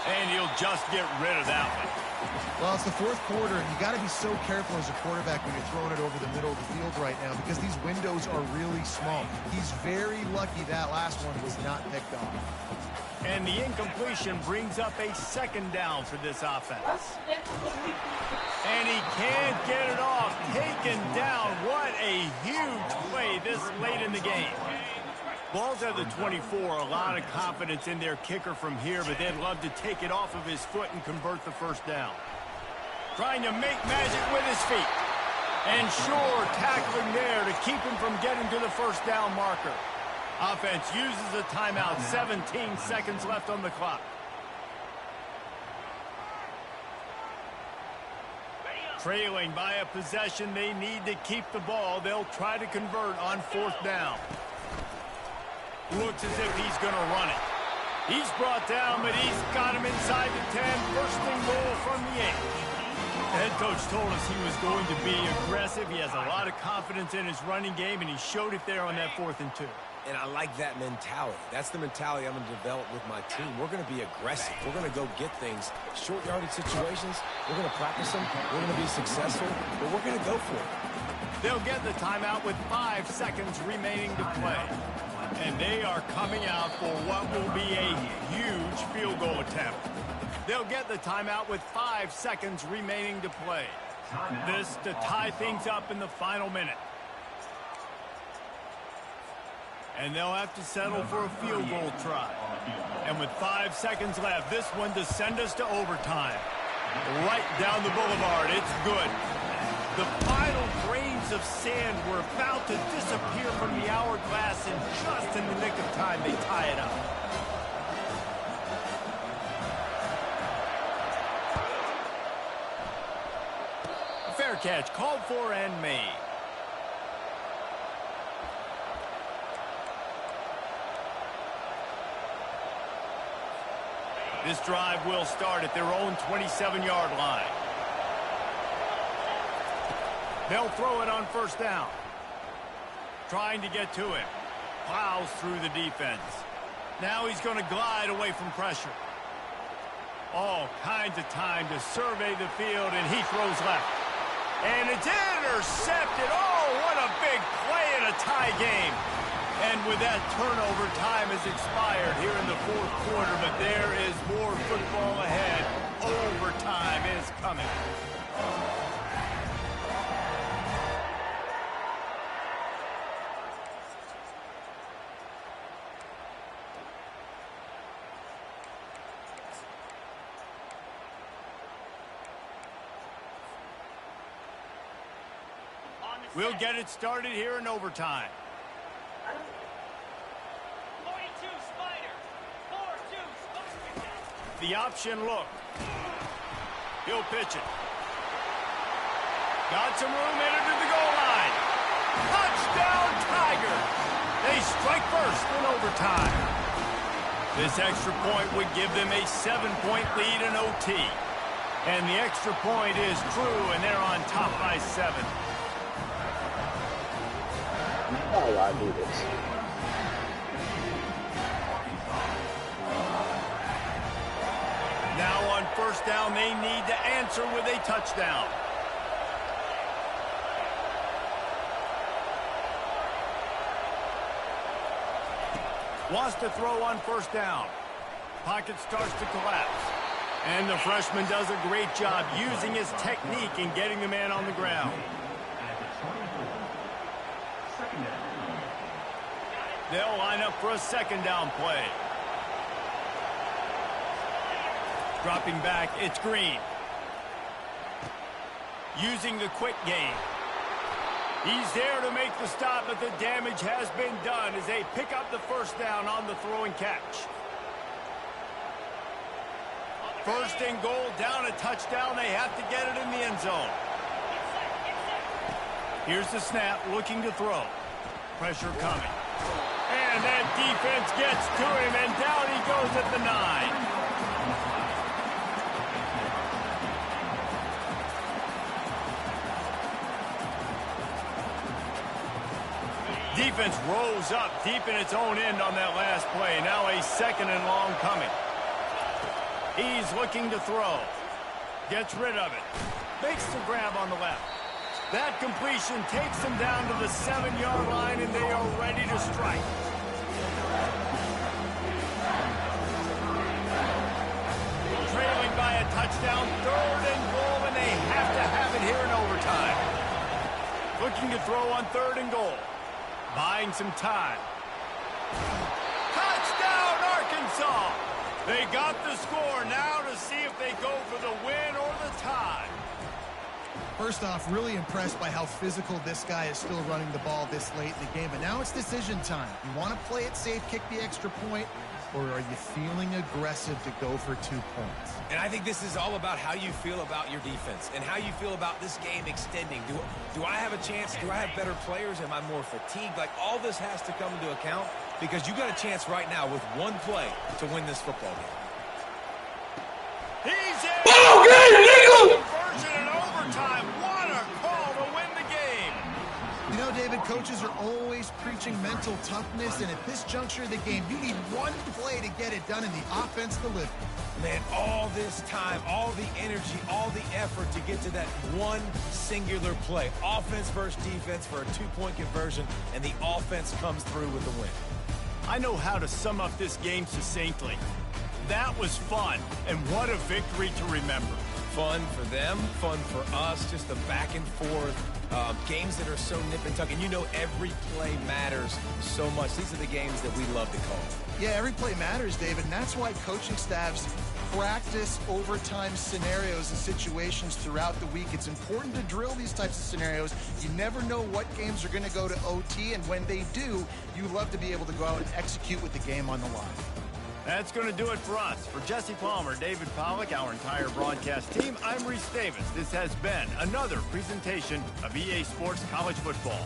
And he'll just get rid of that one. Well, it's the 4th quarter, and you got to be so careful as a quarterback when you're throwing it over the middle of the field right now because these windows are really small. He's very lucky that last one was not picked off. And the incompletion brings up a 2nd down for this offense. And he can't get it off. Taken down. What a huge play this late in the game. Ball's at the 24, a lot of confidence in their kicker from here, but they'd love to take it off of his foot and convert the 1st down. Trying to make magic with his feet. And sure, tackling there to keep him from getting to the 1st down marker. Offense uses a timeout, 17 seconds left on the clock. Trailing by a possession, they need to keep the ball. They'll try to convert on 4th down. Looks as if he's going to run it. He's brought down, but he's got him inside the 10. 1st and goal from the 8. The head coach told us he was going to be aggressive. He has a lot of confidence in his running game, and he showed it there on that 4th and 2. And I like that mentality. That's the mentality I'm going to develop with my team. We're going to be aggressive. We're going to go get things. Short yardage situations, we're going to practice them. We're going to be successful, but we're going to go for it. They'll get the timeout with 5 seconds remaining to play. And they are coming out for what will be a huge field goal attempt. They'll get the timeout with 5 seconds remaining to play. This to tie things up in the final minute. And they'll have to settle for a field goal try. And with 5 seconds left, this one to send us to overtime. Right down the boulevard, it's good. The final grains of sand were about to disappear from the hourglass, and just in the nick of time, they tie it up. A fair catch called for and made. This drive will start at their own 27-yard line. They'll throw it on first down. Trying to get to him. Plows through the defense. Now he's going to glide away from pressure. All kinds of time to survey the field, and he throws left. And it's intercepted. Oh, what a big play in a tie game. And with that turnover, time has expired here in the fourth quarter, but there is more football ahead. Overtime is coming. We'll get it started here in overtime. 42 Spider. 4-2 Spider. The option look. He'll pitch it. Got some room in it to the goal line. Touchdown Tigers. They strike first in overtime. This extra point would give them a 7-point lead in OT. And the extra point is true, and they're on top by 7. How I do this. Now on first down, they need to answer with a touchdown. Wants to throw on first down. Pocket starts to collapse. And the freshman does a great job using his technique in getting the man on the ground. They'll line up for a second down play. Dropping back, it's Green. Using the quick game. He's there to make the stop, but the damage has been done as they pick up the first down on the throw and catch. First and goal, down a touchdown. They have to get it in the end zone. Here's the snap, looking to throw. Pressure coming. And that defense gets to him, and down he goes at the 9. Defense rose up deep in its own end on that last play. Now a second and long coming. He's looking to throw. Gets rid of it. Makes the grab on the left. That completion takes them down to the 7-yard line, and they are ready to strike. Trailing by a touchdown, third and goal, and they have to have it here in overtime. Looking to throw on third and goal. Buying some time. Touchdown, Arkansas! They got the score. Now to see if they go for the win or the tie. First off, really impressed by how physical this guy is still running the ball this late in the game. But now it's decision time. You want to play it safe, kick the extra point, or are you feeling aggressive to go for 2 points? And I think this is all about how you feel about your defense and how you feel about this game extending. Do I have a chance? Do I have better players? Am I more fatigued? Like, all this has to come into account because you got a chance right now with one play to win this football game. He's in! Conversion in overtime. What a call to win the game. You know, David, coaches are always preaching mental toughness, and at this juncture of the game, you need one play to get it done, and the offense delivered. Man, all this time, all the energy, all the effort to get to that one singular play. Offense versus defense for a 2-point conversion, and the offense comes through with the win. I know how to sum up this game succinctly. That was fun, and what a victory to remember. Fun for them, fun for us, just the back and forth. Games that are so nip and tuck, and you know every play matters so much. These are the games that we love to call. Yeah, every play matters, David, and that's why coaching staffs practice overtime scenarios and situations throughout the week. It's important to drill these types of scenarios. You never know what games are going to go to OT, and when they do, you love to be able to go out and execute with the game on the line. That's going to do it for us. For Jesse Palmer, David Pollack, our entire broadcast team, I'm Reese Davis. This has been another presentation of EA Sports College Football.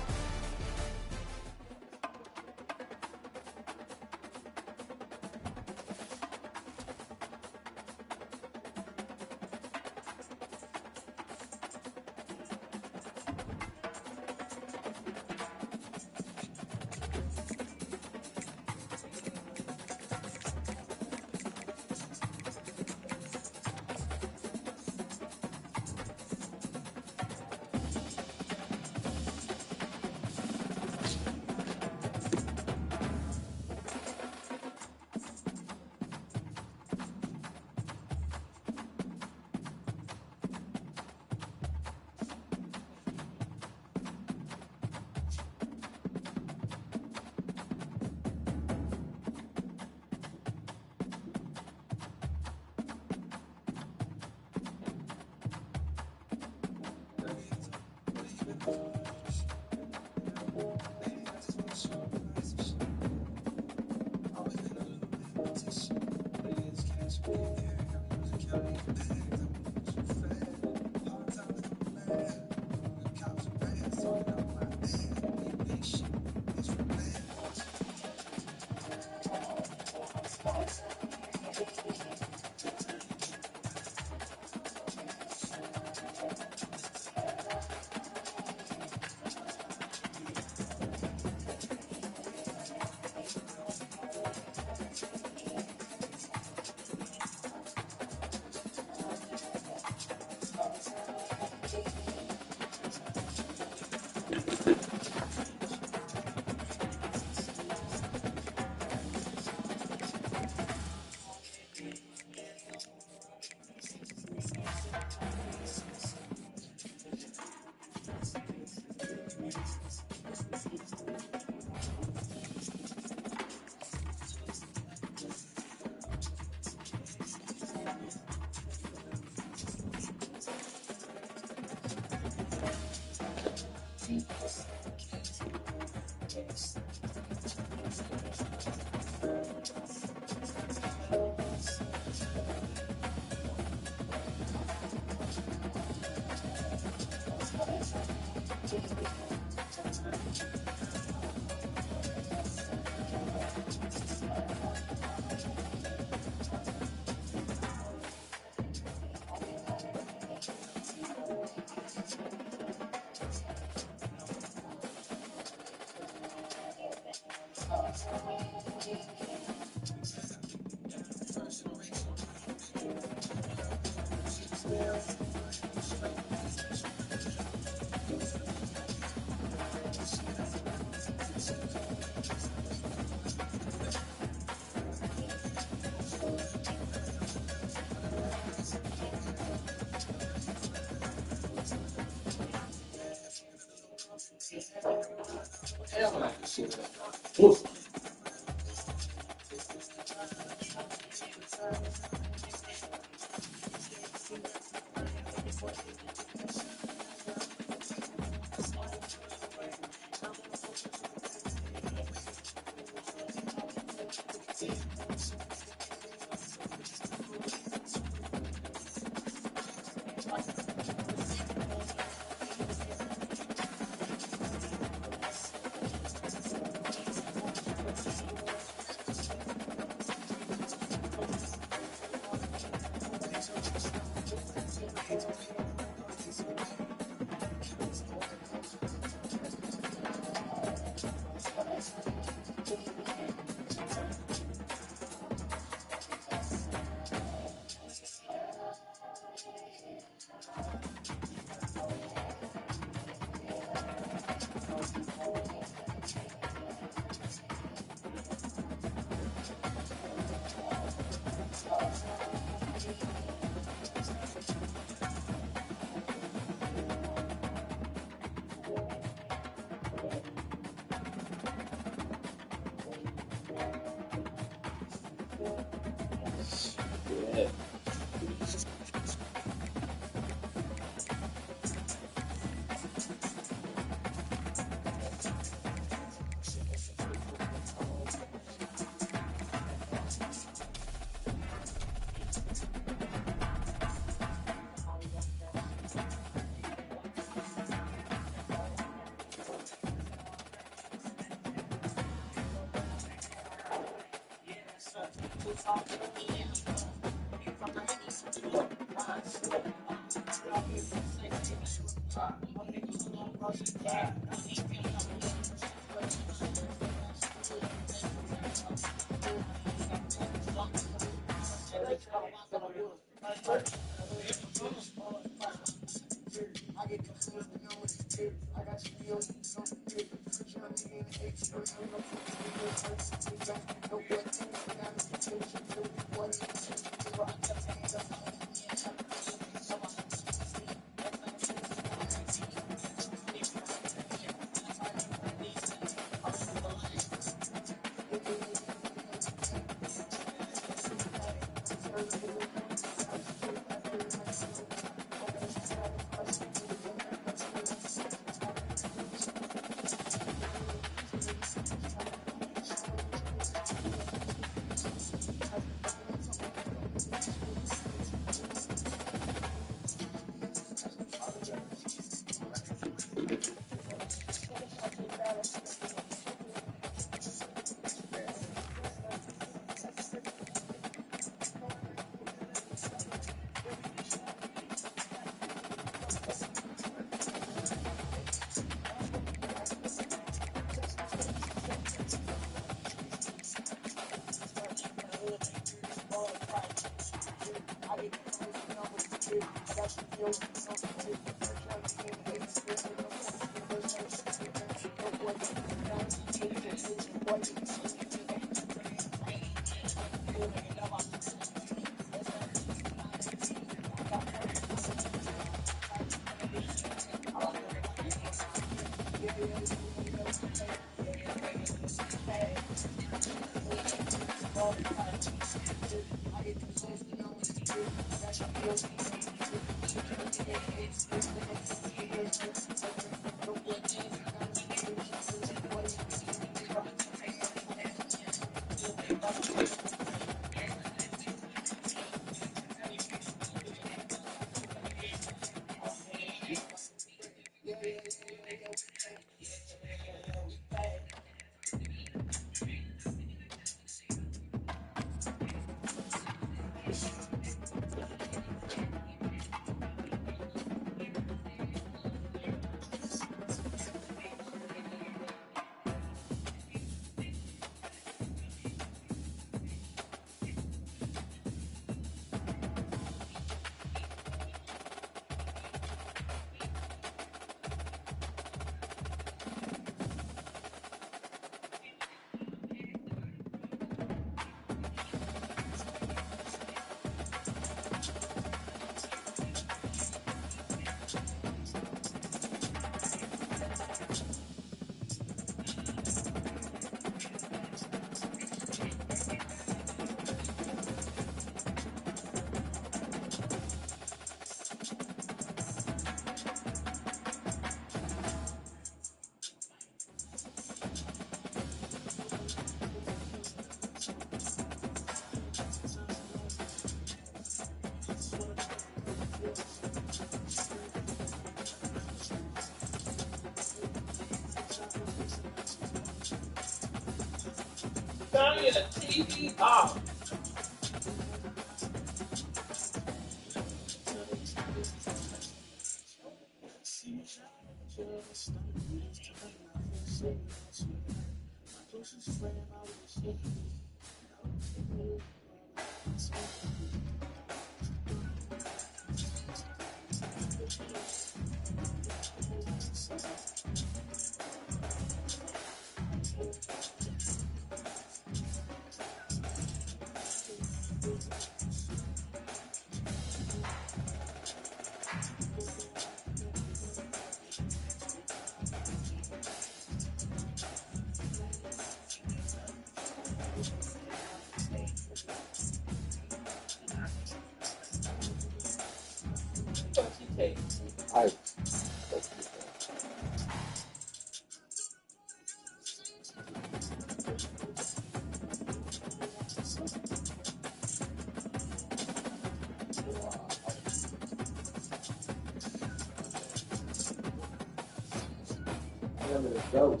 I wanted to go.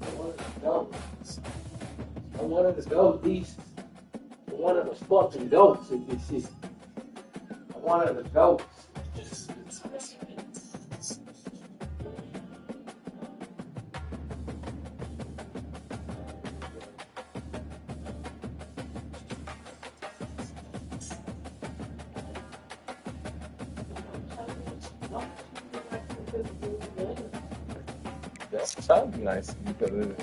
I wanted to go. I wanted to go east. I wanted to fucking go to DC. I wanted to go. That sounds nice because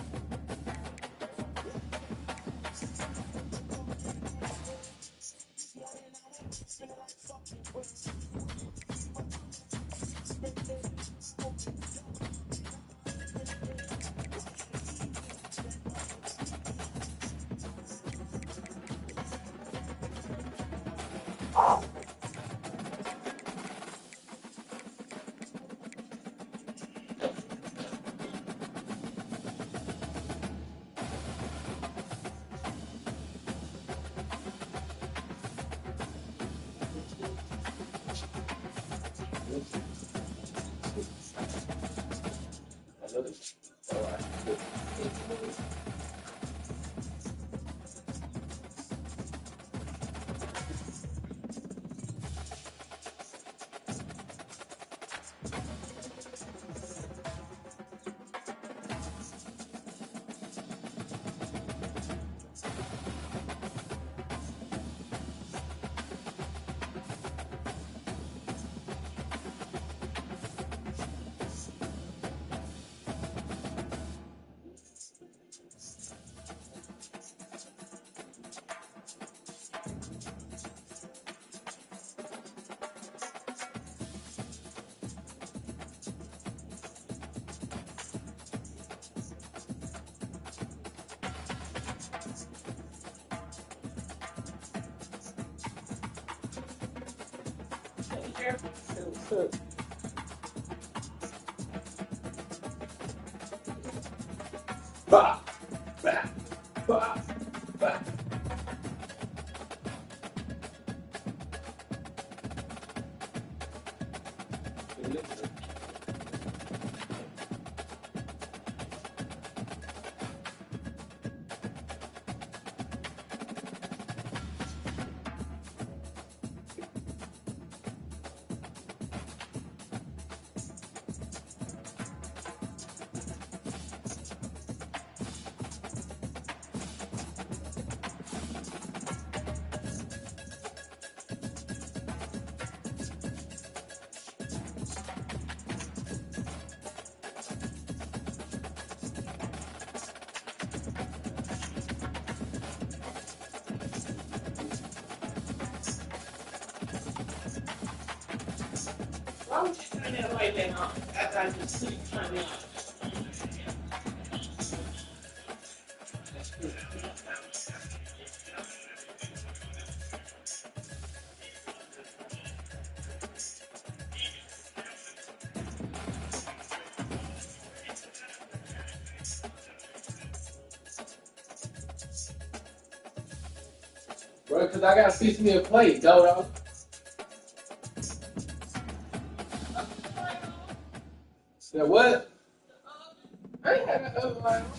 Bah, bah, bah, bah. Why would you turn that light back on after I just sleep turn it on? Bro, cause I gotta fix me a plate, Dodo. Yeah, what? I ain't had an oven light on.